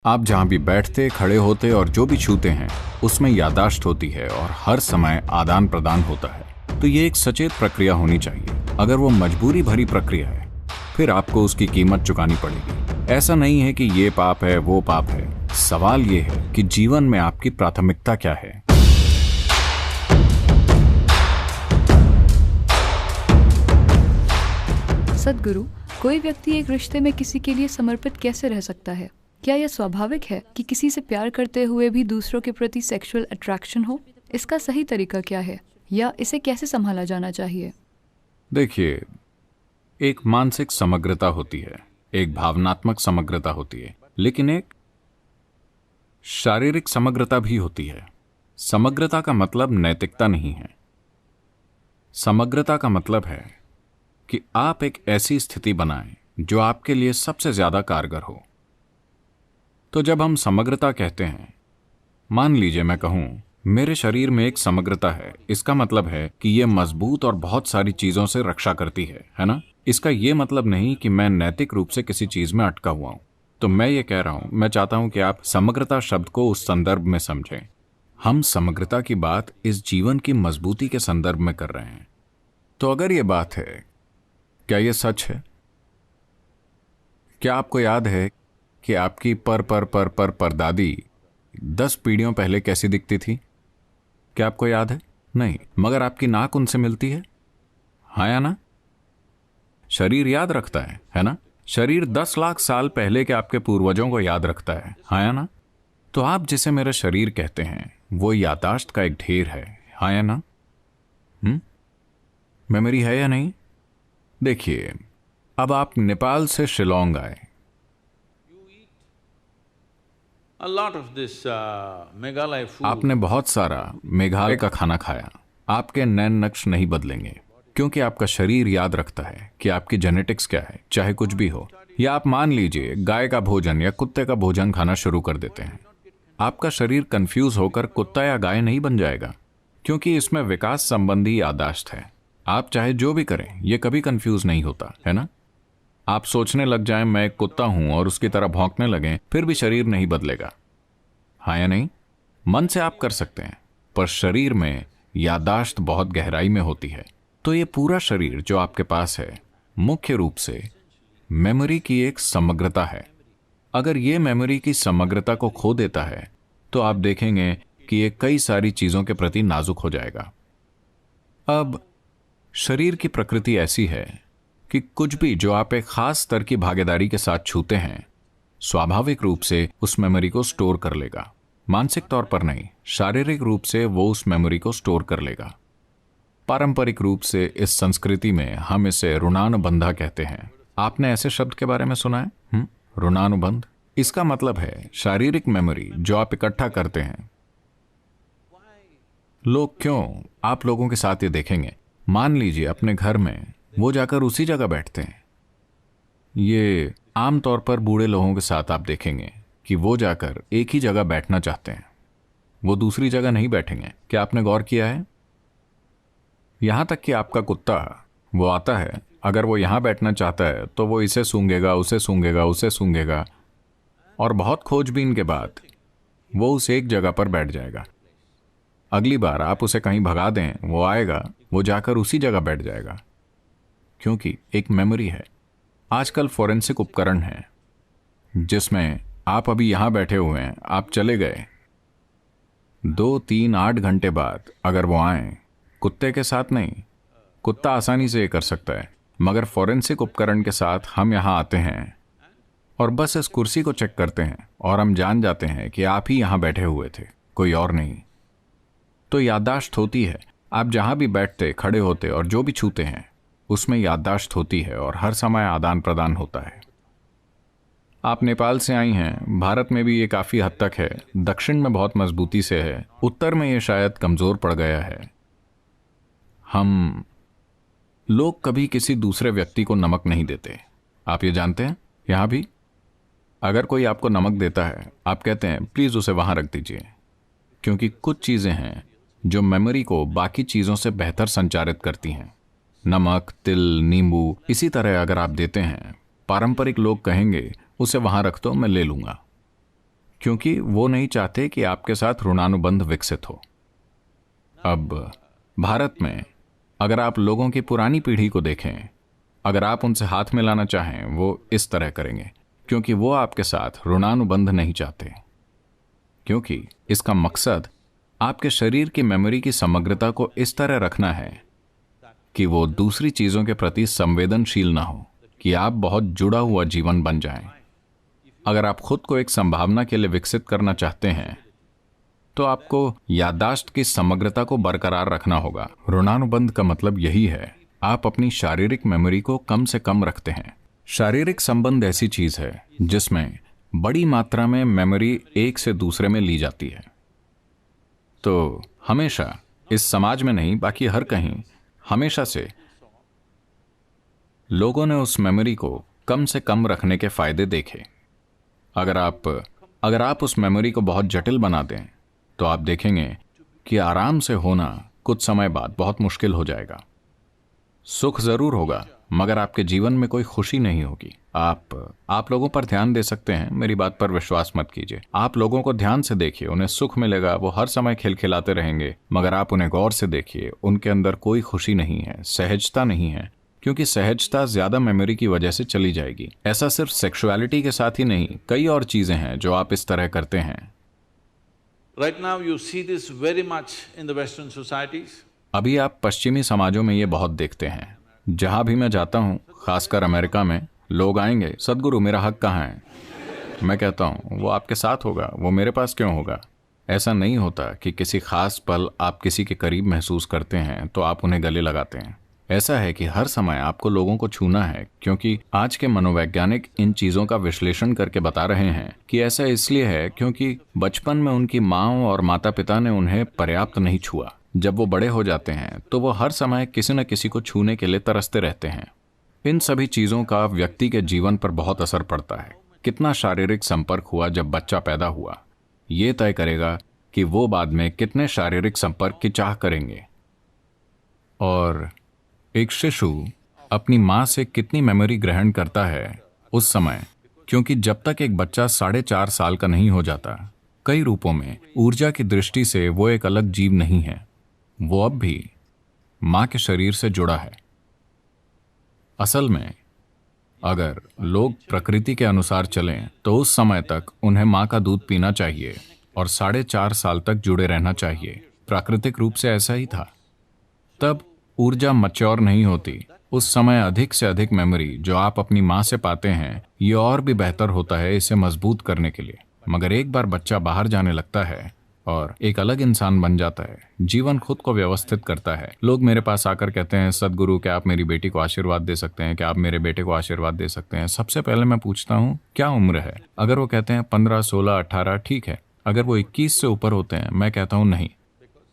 आप जहां भी बैठते, खड़े होते और जो भी छूते हैं उसमें याददाश्त होती है और हर समय आदान प्रदान होता है। तो ये एक सचेत प्रक्रिया होनी चाहिए। अगर वो मजबूरी भरी प्रक्रिया है फिर आपको उसकी कीमत चुकानी पड़ेगी। ऐसा नहीं है कि ये पाप है वो पाप है। सवाल ये है कि जीवन में आपकी प्राथमिकता क्या है। सद्गुरु, कोई व्यक्ति एक रिश्ते में किसी के लिए समर्पित कैसे रह सकता है? क्या यह स्वाभाविक है कि किसी से प्यार करते हुए भी दूसरों के प्रति सेक्सुअल अट्रैक्शन हो? इसका सही तरीका क्या है या इसे कैसे संभाला जाना चाहिए? देखिए, एक मानसिक समग्रता होती है, एक भावनात्मक समग्रता होती है, लेकिन एक शारीरिक समग्रता भी होती है। समग्रता का मतलब नैतिकता नहीं है। समग्रता का मतलब है कि आप एक ऐसी स्थिति बनाएं जो आपके लिए सबसे ज्यादा कारगर हो। तो जब हम समग्रता कहते हैं, मान लीजिए मैं कहूं मेरे शरीर में एक समग्रता है, इसका मतलब है कि यह मजबूत और बहुत सारी चीजों से रक्षा करती है ना? इसका यह मतलब नहीं कि मैं नैतिक रूप से किसी चीज में अटका हुआ हूं। तो मैं ये कह रहा हूं, मैं चाहता हूं कि आप समग्रता शब्द को उस संदर्भ में समझें। हम समग्रता की बात इस जीवन की मजबूती के संदर्भ में कर रहे हैं। तो अगर यह बात है, क्या यह सच है? क्या आपको याद है कि आपकी परदादी 10 पीढ़ियों पहले कैसी दिखती थी? क्या आपको याद है? नहीं, मगर आपकी नाक उनसे मिलती है, हाँ या ना? शरीर याद रखता है ना? शरीर 10 लाख साल पहले के आपके पूर्वजों को याद रखता है, हाँ या ना? तो आप जिसे मेरा शरीर कहते हैं वो याददाश्त का एक ढेर है, हाँ या ना? मेमोरी है या नहीं? देखिए, अब आप नेपाल से शिलोंग आए। आपने बहुत सारा मेघालय का खाना खाया। आपके नैन नक्श नहीं बदलेंगे क्योंकि आपका शरीर याद रखता है कि आपकी जेनेटिक्स क्या है, चाहे कुछ भी हो। या आप मान लीजिए गाय का भोजन या कुत्ते का भोजन खाना शुरू कर देते हैं, आपका शरीर कंफ्यूज होकर कुत्ता या गाय नहीं बन जाएगा क्योंकि इसमें विकास संबंधी याददाश्त है। आप चाहे जो भी करें ये कभी कंफ्यूज नहीं होता, है ना? आप सोचने लग जाएं मैं एक कुत्ता हूं और उसकी तरह भौंकने लगें, फिर भी शरीर नहीं बदलेगा, हाँ या नहीं? मन से आप कर सकते हैं, पर शरीर में याददाश्त बहुत गहराई में होती है। तो ये पूरा शरीर जो आपके पास है मुख्य रूप से मेमोरी की एक समग्रता है। अगर ये मेमोरी की समग्रता को खो देता है तो आप देखेंगे कि ये कई सारी चीजों के प्रति नाजुक हो जाएगा। अब शरीर की प्रकृति ऐसी है कि कुछ भी जो आप एक खास स्तर की भागीदारी के साथ छूते हैं स्वाभाविक रूप से उस मेमोरी को स्टोर कर लेगा। मानसिक तौर पर नहीं, शारीरिक रूप से वो उस मेमोरी को स्टोर कर लेगा। पारंपरिक रूप से इस संस्कृति में हम इसे ऋणानुबंधा कहते हैं। आपने ऐसे शब्द के बारे में सुना है? ऋणानुबंध। इसका मतलब है शारीरिक मेमोरी जो आप इकट्ठा करते हैं। लोग क्यों, आप लोगों के साथ ये देखेंगे, मान लीजिए अपने घर में वो जाकर उसी जगह बैठते हैं। ये आमतौर पर बूढ़े लोगों के साथ आप देखेंगे कि वो जाकर एक ही जगह बैठना चाहते हैं, वो दूसरी जगह नहीं बैठेंगे। क्या आपने गौर किया है? यहां तक कि आपका कुत्ता वो आता है, अगर वो यहां बैठना चाहता है तो वो इसे सूंघेगा, उसे सूंघेगा, उसे सूंघेगा और बहुत खोजबीन के बाद वो उस एक जगह पर बैठ जाएगा। अगली बार आप उसे कहीं भगा दें, वो आएगा, वो जाकर उसी जगह बैठ जाएगा क्योंकि एक मेमोरी है। आजकल फोरेंसिक उपकरण हैं जिसमें आप अभी यहां बैठे हुए हैं, आप चले गए 2, 3, 8 घंटे बाद अगर वो आए, कुत्ते के साथ नहीं, कुत्ता आसानी से ये कर सकता है, मगर फोरेंसिक उपकरण के साथ हम यहां आते हैं और बस इस कुर्सी को चेक करते हैं और हम जान जाते हैं कि आप ही यहां बैठे हुए थे, कोई और नहीं। तो याददाश्त होती है। आप जहां भी बैठते, खड़े होते और जो भी छूते हैं उसमें याददाश्त होती है और हर समय आदान प्रदान होता है। आप नेपाल से आई हैं, भारत में भी ये काफी हद तक है, दक्षिण में बहुत मजबूती से है, उत्तर में ये शायद कमजोर पड़ गया है। हम लोग कभी किसी दूसरे व्यक्ति को नमक नहीं देते, आप ये जानते हैं? यहां भी अगर कोई आपको नमक देता है, आप कहते हैं प्लीज उसे वहां रख दीजिए, क्योंकि कुछ चीजें हैं जो मेमोरी को बाकी चीजों से बेहतर संचारित करती हैं। नमक, तिल, नींबू, इसी तरह अगर आप देते हैं, पारंपरिक लोग कहेंगे उसे वहां रख दो, मैं ले लूंगा। क्योंकि वो नहीं चाहते कि आपके साथ ऋणानुबंध विकसित हो। अब भारत में अगर आप लोगों की पुरानी पीढ़ी को देखें, अगर आप उनसे हाथ मिलाना चाहें, वो इस तरह करेंगे, क्योंकि वो आपके साथ ऋणानुबंध नहीं चाहते, क्योंकि इसका मकसद आपके शरीर की मेमोरी की समग्रता को इस तरह रखना है कि वो दूसरी चीजों के प्रति संवेदनशील ना हो, कि आप बहुत जुड़ा हुआ जीवन बन जाएं। अगर आप खुद को एक संभावना के लिए विकसित करना चाहते हैं तो आपको याददाश्त की समग्रता को बरकरार रखना होगा। ऋणानुबंध का मतलब यही है, आप अपनी शारीरिक मेमोरी को कम से कम रखते हैं। शारीरिक संबंध ऐसी चीज है जिसमें बड़ी मात्रा में मेमोरी एक से दूसरे में ली जाती है। तो हमेशा, इस समाज में नहीं बाकी हर कहीं, हमेशा से लोगों ने उस मेमोरी को कम से कम रखने के फायदे देखे। अगर आप उस मेमोरी को बहुत जटिल बना दें तो आप देखेंगे कि आराम से होना कुछ समय बाद बहुत मुश्किल हो जाएगा। सुख जरूर होगा मगर आपके जीवन में कोई खुशी नहीं होगी। आप लोगों पर ध्यान दे सकते हैं, मेरी बात पर विश्वास मत कीजिए। आप लोगों को ध्यान से देखिए, उन्हें सुख मिलेगा, वो हर समय खिलखिलाते रहेंगे, मगर आप उन्हें गौर से देखिए, उनके अंदर कोई खुशी नहीं है, सहजता नहीं है, क्योंकि सहजता ज्यादा मेमोरी की वजह से चली जाएगी। ऐसा सिर्फ सेक्सुअलिटी के साथ ही नहीं, कई और चीजें हैं जो आप इस तरह करते हैं। Right now you see this very much in the Western societies. अभी आप पश्चिमी समाजों में ये बहुत देखते हैं। जहां भी मैं जाता हूं, खासकर अमेरिका में, लोग आएंगे, सदगुरु मेरा हक कहाँ है? मैं कहता हूं वो आपके साथ होगा, वो मेरे पास क्यों होगा? ऐसा नहीं होता कि किसी खास पल आप किसी के करीब महसूस करते हैं तो आप उन्हें गले लगाते हैं। ऐसा है कि हर समय आपको लोगों को छूना है, क्योंकि आज के मनोवैज्ञानिक इन चीजों का विश्लेषण करके बता रहे हैं कि ऐसा इसलिए है क्योंकि बचपन में उनकी माँ और माता पिता ने उन्हें पर्याप्त नहीं छुआ। जब वो बड़े हो जाते हैं तो वो हर समय किसी न किसी को छूने के लिए तरसते रहते हैं। इन सभी चीजों का व्यक्ति के जीवन पर बहुत असर पड़ता है। कितना शारीरिक संपर्क हुआ जब बच्चा पैदा हुआ, ये तय करेगा कि वो बाद में कितने शारीरिक संपर्क की चाह करेंगे। और एक शिशु अपनी माँ से कितनी मेमोरी ग्रहण करता है उस समय, क्योंकि जब तक एक बच्चा 4.5 साल का नहीं हो जाता, कई रूपों में ऊर्जा की दृष्टि से वो एक अलग जीव नहीं है। वो अब भी माँ के शरीर से जुड़ा है। असल में अगर लोग प्रकृति के अनुसार चलें तो उस समय तक उन्हें माँ का दूध पीना चाहिए और 4.5 साल तक जुड़े रहना चाहिए। प्राकृतिक रूप से ऐसा ही था। तब ऊर्जा मैच्योर नहीं होती। उस समय अधिक से अधिक मेमोरी जो आप अपनी माँ से पाते हैं, ये और भी बेहतर होता है इसे मजबूत करने के लिए। मगर एक बार बच्चा बाहर जाने लगता है और एक अलग इंसान बन जाता है, जीवन खुद को व्यवस्थित करता है। लोग मेरे पास आकर कहते हैं, सदगुरु क्या आप मेरी बेटी को आशीर्वाद दे सकते हैं? क्या आप मेरे बेटे को आशीर्वाद दे सकते हैं? सबसे पहले मैं पूछता हूँ क्या उम्र है? अगर वो कहते हैं 15, 16, 18, ठीक है। अगर वो 21 से ऊपर होते हैं, मैं कहता हूँ नहीं,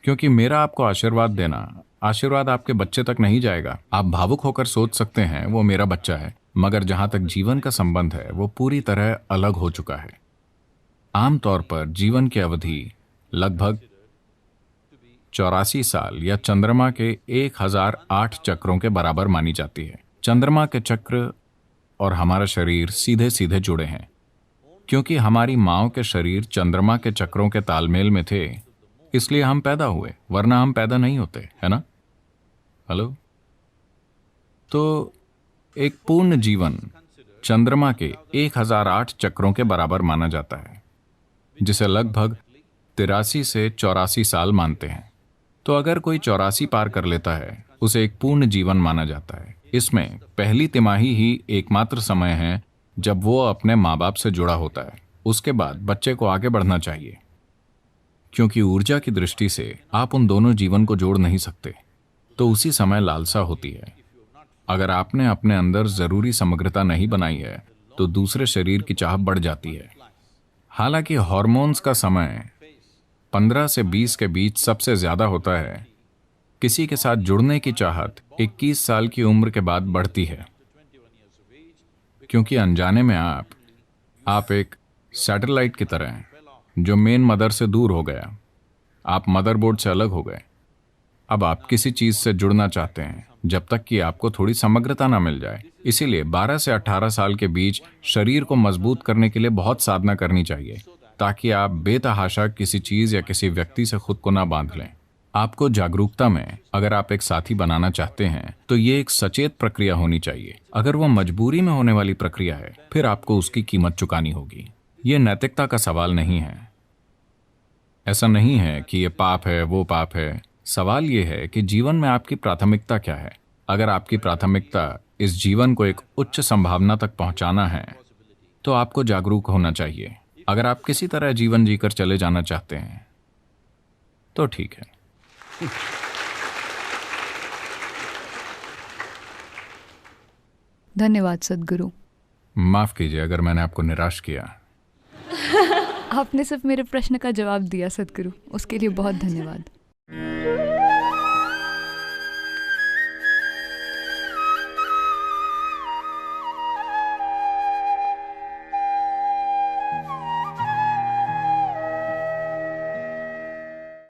क्योंकि मेरा आपको आशीर्वाद देना, आशीर्वाद आपके बच्चे तक नहीं जाएगा। आप भावुक होकर सोच सकते हैं वो मेरा बच्चा है, मगर जहां तक जीवन का संबंध है वो पूरी तरह अलग हो चुका है। आमतौर पर जीवन की अवधि लगभग 84 साल या चंद्रमा के 1008 चक्रों के बराबर मानी जाती है। चंद्रमा के चक्र और हमारा शरीर सीधे सीधे जुड़े हैं, क्योंकि हमारी माँओं के शरीर चंद्रमा के चक्रों के तालमेल में थे, इसलिए हम पैदा हुए, वरना हम पैदा नहीं होते, है ना? हेलो? तो एक पूर्ण जीवन चंद्रमा के 1008 चक्रों के बराबर माना जाता है, जिसे लगभग 83 से 84 साल मानते हैं। तो अगर कोई 84 पार कर लेता है, उसे एक पूर्ण जीवन माना जाता है। इसमें पहली तिमाही ही एकमात्र समय है जब वो अपने माँ बाप से जुड़ा होता है। उसके बाद बच्चे को आगे बढ़ना चाहिए, क्योंकि ऊर्जा की दृष्टि से आप उन दोनों जीवन को जोड़ नहीं सकते। तो उसी समय लालसा होती है। अगर आपने अपने अंदर जरूरी समग्रता नहीं बनाई है तो दूसरे शरीर की चाह बढ़ जाती है। हालांकि हार्मोन्स का समय 15 से 20 के बीच सबसे ज्यादा होता है। किसी के साथ जुड़ने की चाहत 21 साल की उम्र के बाद बढ़ती है, क्योंकि अनजाने में आप एक सैटेलाइट की तरह हैं जो मेन मदर से दूर हो गया। आप मदरबोर्ड से अलग हो गए। अब आप किसी चीज से जुड़ना चाहते हैं जब तक कि आपको थोड़ी समग्रता ना मिल जाए। इसीलिए 12 से 18 साल के बीच शरीर को मजबूत करने के लिए बहुत साधना करनी चाहिए। ताकि आप बेतहाशा किसी चीज या किसी व्यक्ति से खुद को ना बांध लें। आपको जागरूकता में अगर आप एक साथी बनाना चाहते हैं तो ये एक सचेत प्रक्रिया होनी चाहिए। अगर वो मजबूरी में होने वाली प्रक्रिया है फिर आपको उसकी कीमत चुकानी होगी। ये नैतिकता का सवाल नहीं है। ऐसा नहीं है कि ये पाप है वो पाप है। सवाल ये है कि जीवन में आपकी प्राथमिकता क्या है। अगर आपकी प्राथमिकता इस जीवन को एक उच्च संभावना तक पहुंचाना है तो आपको जागरूक होना चाहिए। अगर आप किसी तरह जीवन जीकर चले जाना चाहते हैं तो ठीक है। धन्यवाद सद्गुरु। माफ कीजिए अगर मैंने आपको निराश किया। आपने सिर्फ मेरे प्रश्न का जवाब दिया सद्गुरु, उसके लिए बहुत धन्यवाद।